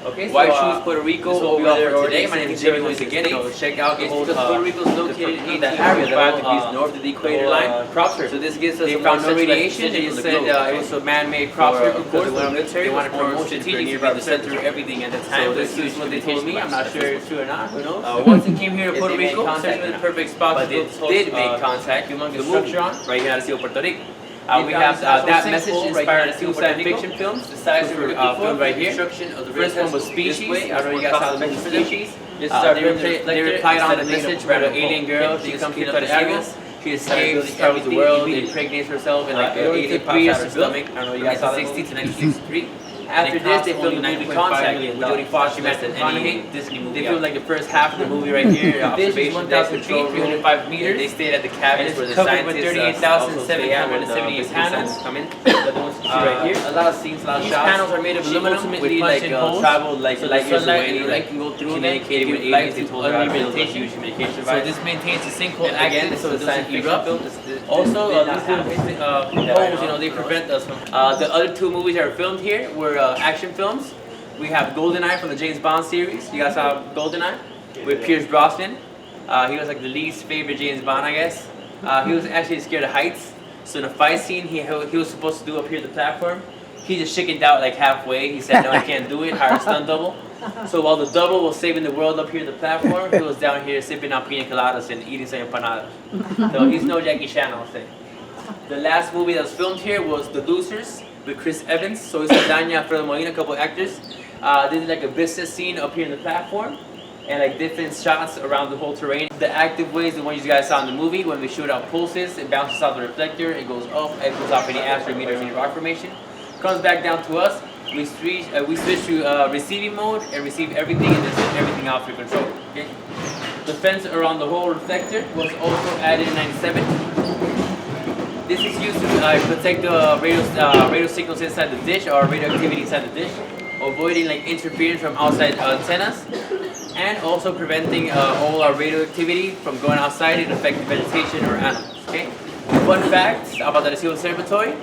Okay, Why choose Puerto Rico over there today? My name is Jimmy once again. Check out the whole Puerto Rico is located in the area 5 degrees north of the equator line. crop circle. So this gives us They found no radiation. They said it was a man-made crop circle because they wanted to promote strategically be the center of everything at the time. So this is what they told me. I'm not sure if it's true or not. Who knows? Once it came here to Puerto Rico, searching the perfect spot, but it did make contact. Humongous structure on right here at ARECIBO, Puerto Rico. We have that message inspired two science fiction films. The size were filmed right here. The first one was Species. I don't know you guys saw the movie Species. They replied on the message where the alien girl, she comes here to the area. She escapes, travels the world, impregnates herself, and like 3 years to build. I don't know you guys saw 1960 to 1963. After this, they filmed the movie Contact with Jodie Foster and McConaughey. They filmed like the first half of the movie right here. Observation deck, 305 meters. They stayed at the cabins where the scientists 38,778 panels come in. Right here. A lot of scenes, a lot of shots. These panels are made of aluminum with like travel like light years away. Like can go through communicating with aliens. They told her how to build a huge communication device. So this maintains the sinkhole again, so it doesn't erupt. Also, these holes, they prevent us from. The other 2 movies that are filmed here were action films. We have GoldenEye from the James Bond series. You guys saw GoldenEye with Pierce Brosnan. He was like the least favorite James Bond, I guess. He was actually scared of heights. So in the fight scene he was supposed to do up here the platform, he just chickened out like halfway. He said, no, I can't do it. Hired a stunt double. So while the double was saving the world up here the platform, he was down here sipping on pina coladas and eating some empanadas. So he's no Jackie Chan, I'll say. The last movie that was filmed here was The Losers with Chris Evans, Zoe Saldana, Alfredo Molina, a couple of actors. They did like a business scene up here in the platform and like different shots around the whole terrain. The active way is the one you guys saw in the movie. When we shoot out pulses, it bounces off the reflector, it goes up, it goes off any asteroid, meteor, rock formation. Comes back down to us. We switch to receiving mode and receive everything and just send everything out through control. Okay. The fence around the whole reflector was also added in '97. This is used to protect the radio signals inside the dish or radioactivity inside the dish, avoiding like interference from outside antennas, and also preventing all our radioactivity from going outside and affecting vegetation or animals. Okay. Fun fact about the ARECIBO Observatory: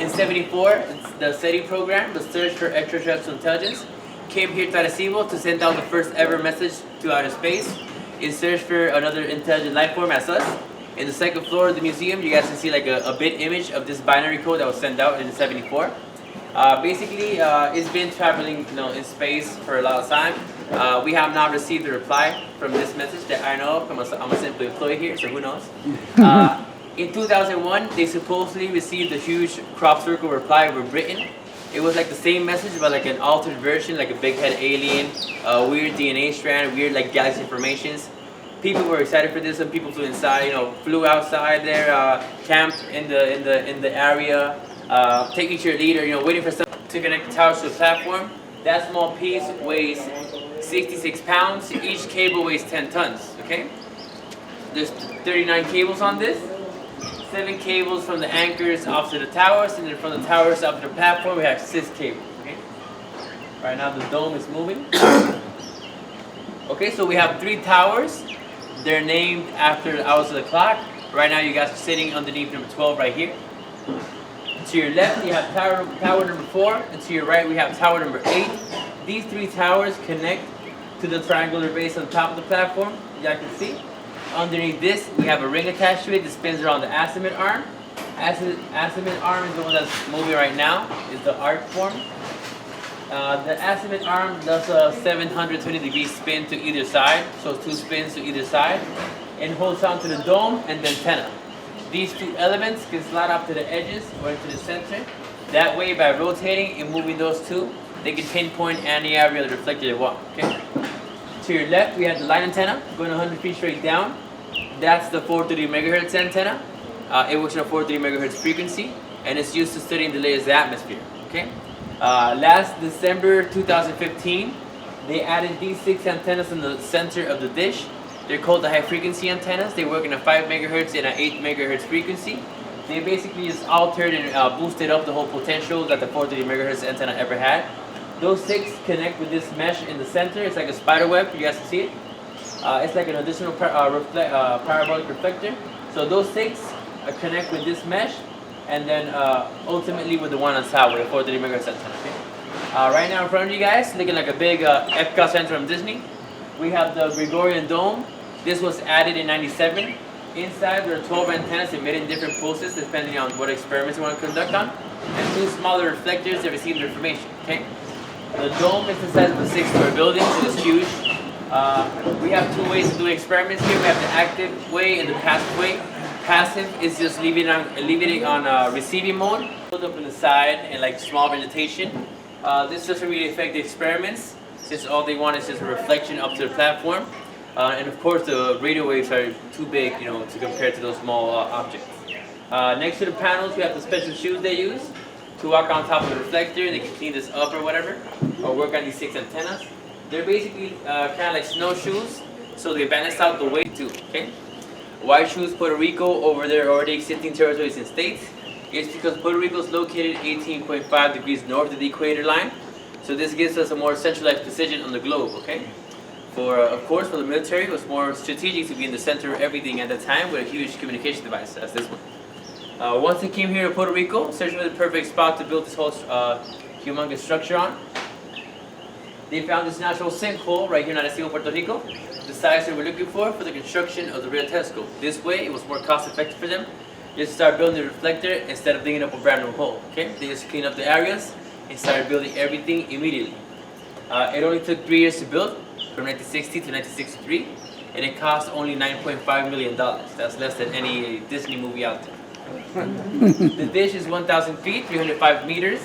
in '74, the SETI program, the Search for Extraterrestrial Intelligence, came here to ARECIBO to send out the first ever message to outer space in search for another intelligent life form as us. In the second floor of the museum, you guys can see like a bit image of this binary code that was sent out in '74. Basically, it's been traveling, in space for a lot of time. We have not received a reply from this message that I know of. I'm a simple employee here, so who knows? In 2001, they supposedly received a huge crop circle reply over Britain. It was like the same message, but like an altered version, like a big head alien, weird DNA strand, weird like galaxy formations. People were excited for this. Some people flew inside, flew outside there, camped in the area, taking to your leader, waiting for someone to connect the towers to the platform. That small piece weighs 66 pounds. Each cable weighs 10 tons. Okay. There's 39 cables on this. 7 cables from the anchors off to the towers, and then from the towers up to the platform we have 6 cables. Okay. Right now the dome is moving. Okay, so we have 3 towers. They're named after the hours of the clock. Right now you guys are sitting underneath number 12 right here. To your left you have tower number 4, and to your right we have tower number 8. These 3 towers connect to the triangular base on top of the platform. Y'all can see. Underneath this we have a ring attached to it that spins around the azimuth arm. Azimuth arm is the one that's moving right now, is the arc form. The azimuth arm does a 720 degree spin to either side, so 2 spins to either side, and holds on to the dome and the antenna. These 2 elements can slide up to the edges or into the center. That way, by rotating and moving those 2, they can pinpoint any area of the reflector they want. Okay. To your left, we have the line antenna going 100 feet straight down. That's the 430 megahertz antenna. It works at a 430 megahertz frequency, and it's used to studying the layers of the atmosphere. Okay. Last December 2015, they added these 6 antennas in the center of the dish. They're called the high frequency antennas. They work in a 5 megahertz and an 8 megahertz frequency. They basically just altered and boosted up the whole potential that the 430 megahertz antenna ever had. Those 6 connect with this mesh in the center. It's like a spider web. You guys can see it. It's like an additional parabolic reflector. So those 6 connect with this mesh, and then ultimately with the one on top with the 430 megahertz antenna. Okay? Right now in front of you guys, looking like a big Epcot Center from Disney. We have the Gregorian Dome. This was added in '97. Inside there are 12 antennas emitting different pulses depending on what experiments you want to conduct on, and 2 smaller reflectors that receive the information. Okay. The dome is the size of a 6-story building, so it's huge. We have 2 ways of doing experiments here. We have the active way and the passive way. Passive is just leaving it on receiving mode. Put up on the side and like small vegetation. This doesn't really affect the experiments, since all they want is just a reflection up to the platform. And of course, the radio waves are too big, to compare to those small objects. Next to the panels, we have the special shoes they use to walk on top of the reflector. They can clean this up or whatever, or work on these 6 antennas. They're basically kind of like snowshoes, so they balance out the weight too. Okay. Why choose Puerto Rico over their already existing territories and states? It's because Puerto Rico is located 18.5 degrees north of the equator line, so this gives us a more centralized position on the globe. Okay. Of course, for the military, it was more strategic to be in the center of everything at the time with a huge communication device, as this one. Once they came here to Puerto Rico, searching for the perfect spot to build this whole humongous structure on, they found this natural sinkhole right here in ARECIBO, Puerto Rico, the size they were looking for the construction of the real telescope. This way, it was more cost effective for them just to start building the reflector instead of digging up a brand new hole. Okay, they just cleaned up the areas and started building everything immediately. It only took 3 years to build, from 1960 to 1963, and it cost only $9.5 million. That's less than any Disney movie out there. The dish is 1,000 feet, 305 meters,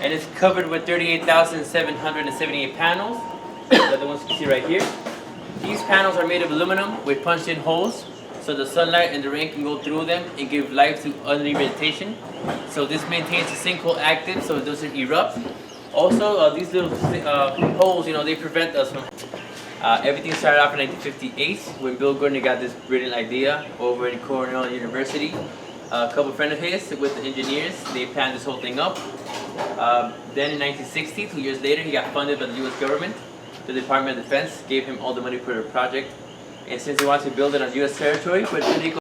and it's covered with 38,778 panels. They're the ones you can see right here. These panels are made of aluminum with punched-in holes, so the sunlight and the rain can go through them and give life to underneath vegetation. So this maintains the sinkhole active so it doesn't erupt. Also, these little holes, they prevent us from... everything started off in 1958 when Bill Gordon got this brilliant idea over in Cornell University. A couple friends of his with the engineers, they planned this whole thing up. Then in 1960, 2 years later, he got funded by the U.S. government. The Department of Defense gave him all the money for the project. And since he wanted to build it on U.S. territory, Puerto Rico